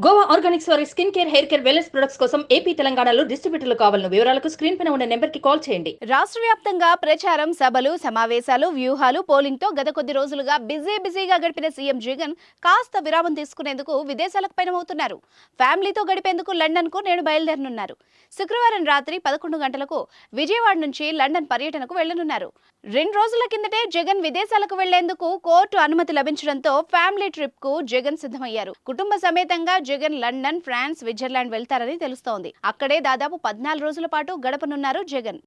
Goa Organics వారి skin care, hair care, wellness products కోసం AP, తెలంగాణలో డిస్ట్రిబ్యూటర్లు కావాలను వివరాలకు స్క్రీన్ పైన ఉన్న నెంబర్కి కాల్ చేయండి. రాష్ట్ర వ్యాప్తంగా ప్రచారం, సభలు, సమావేశాలు, వ్యూహాలు, పోలింగ్ తో గత కొద్ది రోజులుగా బిజీగా గడిపిన సీఎం జగన్ కాస్త విరామం తీసుకునేందుకు విదేశాలకు పయనమవుతున్నారు. ఫ్యామిలీతో గడిపేందుకు లండన్ కు నేడు బయలుదేరనున్నారు. శుక్రవారం రాత్రి 11 గంటలకు విజయవాడ నుంచి లండన్ పర్యటనకు వెళ్లనున్నారు. 2 రోజుల కిందటే జగన్ విదేశాలకు వెళ్లేందుకు కోర్టు అనుమతి లభించడంతో ఫ్యామిలీ ట్రిప్ కు జగన్ సిద్ధమయ్యారు. కుటుంబ సమేతంగా జగన్ లండన్, ఫ్రాన్స్, స్విట్జర్లాండ్ వెళ్తారని తెలుస్తోంది. అక్కడే దాదాపు 14 రోజుల పాటు గడపనున్నారు జగన్.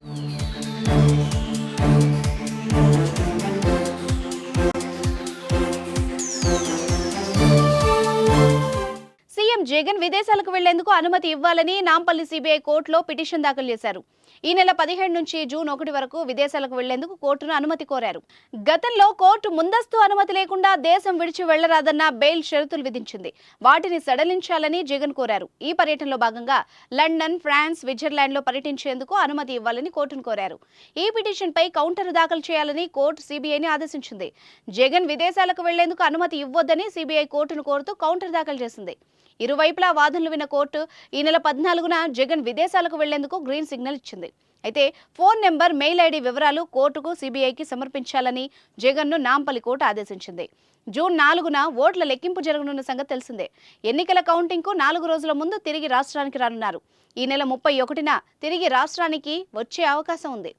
సీఎం జగన్ విదేశాలకు వెళ్లేందుకు అనుమతి ఇవ్వాలని నాంపల్లి సిబిఐ కోర్టులో పిటిషన్ దాఖలు చేశారు. ఈ నెల 17 నుంచి జూన్ 1 వరకు విదేశాలకు వెళ్లేందుకు కోర్టును అనుమతి కోరారు. గతంలో కోర్టు ముందస్తు అనుమతి లేకుండా దేశం విడిచి వెళ్లరాదన్న బెయిల్ షరతులు విధించింది. వాటిని సడలించాలని జగన్ కోరారు. ఈ పర్యటనలో భాగంగా లండన్, ఫ్రాన్స్, స్విట్జర్లాండ్ లో పర్యటించేందుకు అనుమతి ఇవ్వాలని కోర్టును కోరారు. ఈ పిటిషన్ పై కౌంటర్ దాఖలు చేయాలని కోర్టు సిబిఐని ఆదేశించింది. జగన్ విదేశాలకు వెళ్లేందుకు అనుమతి ఇవ్వొద్దని సిబిఐ కోర్టును కోరుతూ కౌంటర్ దాఖలు చేసింది. ఇరువైపులా వాదనలు విన్న కోర్టు ఈ నెల 14న జగన్ విదేశాలకు వెళ్లేందుకు గ్రీన్ సిగ్నల్ ఇచ్చింది. అయితే ఫోన్ నెంబర్, మెయిల్ ఐడి వివరాలు కోర్టుకు సిబిఐకి సమర్పించాలని జగన్ను నాంపల్లి కోర్టు ఆదేశించింది. జూన్ 4న ఓట్ల లెక్కింపు జరగనున్న సంగతి తెలిసిందే. ఎన్నికల కౌంటింగ్కు 4 రోజుల ముందు తిరిగి రాష్ట్రానికి రానున్నారు. ఈ నెల 31న తిరిగి రాష్ట్రానికి వచ్చే అవకాశం ఉంది.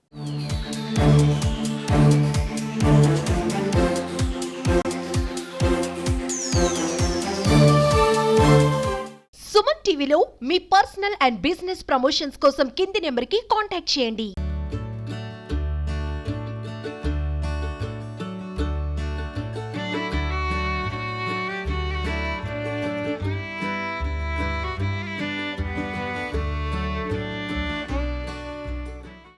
సుమన్ టీవీలో మీ పర్సనల్ అండ్ బిజినెస్ ప్రమోషన్స్ కోసం కింది నెంబర్కి కాంటాక్ట్ చేయండి.